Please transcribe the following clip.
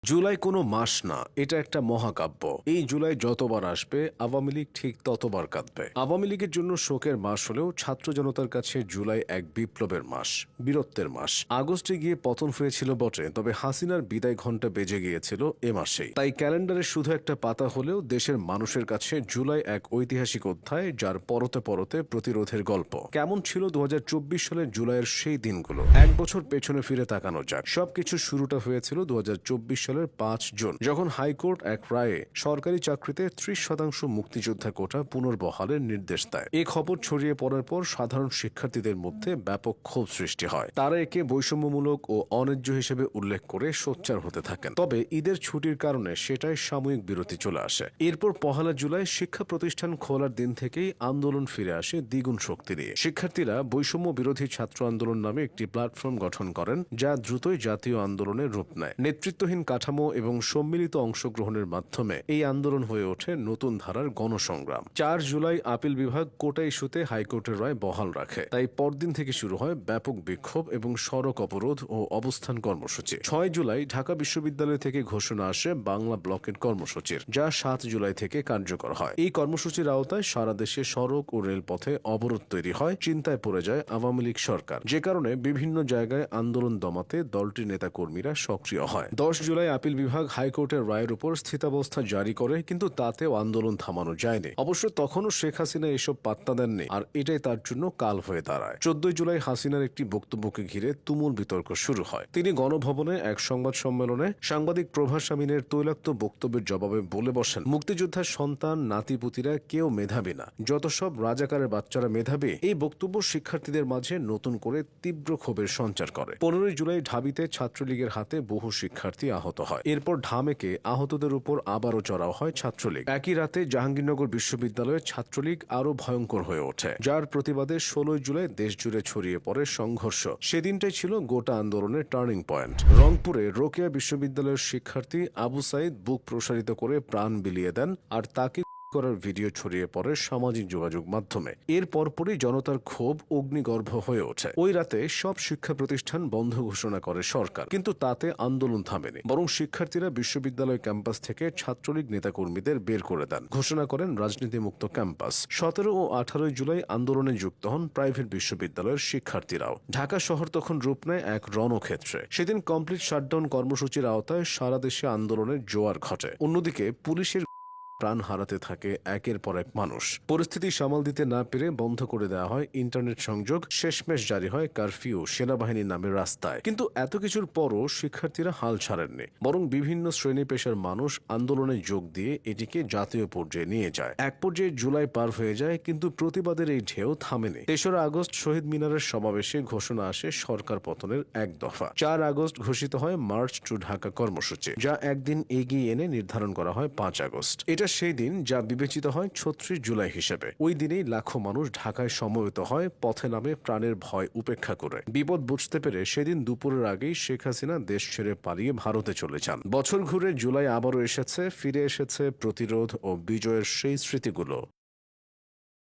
জুলাই কোনো মাস না, এটা একটা মহাকাব্য। এই জুলাই যতবার আসবে আওয়ামী লীগ ঠিক ততবার কাঁদবে। আওয়ামী লীগের জন্য শোকের মাস হলেও ছাত্র জনতার কাছে জুলাই এক বিপ্লবের মাস, বীরত্বের মাস। আগস্টে গিয়ে পতন হয়েছিল বটে, তবে হাসিনার বিদায় ঘণ্টা বেজে গিয়েছিল এ মাসেই। তাই ক্যালেন্ডারে শুধু একটা পাতা হলেও দেশের মানুষের কাছে জুলাই এক ঐতিহাসিক অধ্যায়, যার পরতে পরতে প্রতিরোধের গল্প। কেমন ছিল 2024 সালের জুলাইয়ের সেই দিনগুলো? এক বছর পেছনে ফিরে তাকানো যাক। সবকিছু শুরুটা হয়েছিল 2024 সালের 5 জুন, যখন হাইকোর্ট এক রায়ে সরকারি চাকরিতে 30% মুক্তিযোদ্ধা কোটা পুনর্বহালের নির্দেশ দেয়। এই খবর ছড়িয়ে পড়ার পর সাধারণ শিক্ষার্থীদের মধ্যে ব্যাপক ক্ষোভ সৃষ্টি হয়। তারা একে বৈষম্যমূলক ও অন্যায্য হিসেবে উল্লেখ করে সোচ্চার হতে থাকেন। তবে ঈদের ছুটির কারণে সেটাই সাময়িক বিরতি চলে আসে। এরপর 1 জুলাই শিক্ষা প্রতিষ্ঠান খোলার দিন থেকেই আন্দোলন ফিরে আসে দ্বিগুণ শক্তি নিয়ে। শিক্ষার্থীরা বৈষম্য বিরোধী ছাত্র আন্দোলন নামে একটি প্ল্যাটফর্ম গঠন করেন, যা দ্রুতই জাতীয় আন্দোলনের রূপ নেয়। নেতৃত্বহীন কাঠামো এবং সম্মিলিত অংশগ্রহণের মাধ্যমে এই আন্দোলন হয়ে ওঠে নতুন ধারার গণসংগ্রাম। 4 জুলাই আপিল বিভাগ কোটা ইস্যুতে হাইকোর্টের রায় বহাল রাখে। তাই পরদিন থেকে শুরু হয় ব্যাপক বিক্ষোভ এবং সড়ক অবরোধ ও অবস্থান কর্মসূচি। 6 জুলাই ঢাকা বিশ্ববিদ্যালয় থেকে ঘোষণা আসে বাংলা ব্লকের কর্মসূচির, যা 7 জুলাই থেকে কার্যকর হয়। এই কর্মসূচির আওতায় সারা দেশে সড়ক ও রেলপথে অবরোধ তৈরি হয়। চিন্তায় পড়ে যায় আওয়ামী লীগ সরকার, যে কারণে বিভিন্ন জায়গায় আন্দোলন দমাতে দলটির নেতাকর্মীরা সক্রিয় হয়। 10 জুলাই আপিল বিভাগ হাইকোর্টের রায়ের উপর স্থিতাবস্থা জারি করে, কিন্তু তাতেও আন্দোলন থামানো যায়নি। অবশ্য তখনও শেখ হাসিনা এসব পাত্তা দেননি, আর এটাই তার জন্য কাল হয়ে দাঁড়ায়। 14 জুলাই হাসিনার একটি বক্তব্যকে ঘিরে তুমুল বিতর্ক শুরু হয়। তিনি গণভবনে এক সংবাদ সম্মেলনে সাংবাদিক প্রভাস আমিনের তৈলাক্ত বক্তব্যের জবাবে বলে বসেন, মুক্তিযোদ্ধার সন্তান নাতিপুতিরা কেউ মেধাবী না, যত সব রাজাকারের বাচ্চারা মেধাবী। এই বক্তব্য শিক্ষার্থীদের মাঝে নতুন করে তীব্র ক্ষোভের সঞ্চার করে। 15 জুলাই ঢাবিতে ছাত্রলীগের হাতে বহু শিক্ষার্থী আহত হয়। এরপর ঢামেকে আহতদের উপর আবারও চড়াও হয় ছাত্রলীগ। একই রাতে জাহাঙ্গীরনগর বিশ্ববিদ্যালয়ে ছাত্রলীগ আরও ভয়ঙ্কর হয়ে ওঠে, যার প্রতিবাদে 16 জুলাই দেশজুড়ে ছড়িয়ে পড়ে সংঘর্ষ। সেদিনটাই ছিল গোটা আন্দোলনের টার্নিং পয়েন্ট। রংপুরে রোকেয়া বিশ্ববিদ্যালয়ের শিক্ষার্থী আবু সাইদ বুক প্রসারিত করে প্রাণ বিলিয়ে দেন, আর তাকে করার ভিডিও ছড়িয়ে পড়ে সামাজিক যোগাযোগ মাধ্যমে। এর পরপরই জনতার ক্ষোভ অগ্নিগর্ভ হয়ে ওঠে। ওই রাতে সব শিক্ষা প্রতিষ্ঠান বন্ধ ঘোষণা করে সরকার, কিন্তু তাতে আন্দোলন থামেনি, বরং শিক্ষার্থীরা বিশ্ববিদ্যালয় ক্যাম্পাস থেকে ছাত্রলীগ নেতাকর্মীদের বের করে দেন, ঘোষণা করেন রাজনীতিমুক্ত ক্যাম্পাস। 17 ও 18 জুলাই আন্দোলনে যুক্ত হন প্রাইভেট বিশ্ববিদ্যালয়ের শিক্ষার্থীরাও। ঢাকা শহর তখন রূপ নেয় এক রণক্ষেত্রে। সেদিন কমপ্লিট শাটডাউন কর্মসূচির আওতায় সারা দেশে আন্দোলনের জোয়ার ঘটে। অন্যদিকে পুলিশের প্রাণ হারাতে থাকে একের পর এক মানুষ। পরিস্থিতি সামাল দিতে না পেরে বন্ধ করে দেওয়া হয় ইন্টারনেট সংযোগ, শেষমেশ জারি হয় কারফিউ সেনাবাহিনীর নামে রাস্তায়। কিন্তু এত কিছুর পরও শিক্ষার্থীরা হাল ছাড়েননি, বরং বিভিন্ন শ্রেণী পেশার মানুষ আন্দোলনে যোগ দিয়ে এটিকে জাতীয় পর্যায়ে নিয়ে যায়। এক পর্যায়ে জুলাই পার হয়ে যায়, কিন্তু প্রতিবাদের এই ঢেউ থামেনি। 3 আগস্ট শহীদ মিনারের সমাবেশে ঘোষণা আসে সরকার পতনের এক দফা। 4 আগস্ট ঘোষিত হয় মার্চ টু ঢাকা কর্মসূচি, যা একদিন এগিয়ে এনে নির্ধারণ করা হয় 5 আগস্ট। এটা সেই দিন যা বিবেচিত হয় 36 জুলাই হিসেবে। ওই দিনেই লাখো মানুষ ঢাকায় সমবেত হয়, পথে নামে প্রাণের ভয় উপেক্ষা করে। বিপদ বুঝতে পেরে সেদিন দুপুরের আগেই শেখ হাসিনা দেশ ছেড়ে পালিয়ে ভারতে চলে যান। বছর ঘুরে জুলাই আবারও এসেছে, ফিরে এসেছে প্রতিরোধ ও বিজয়ের সেই স্মৃতিগুলো।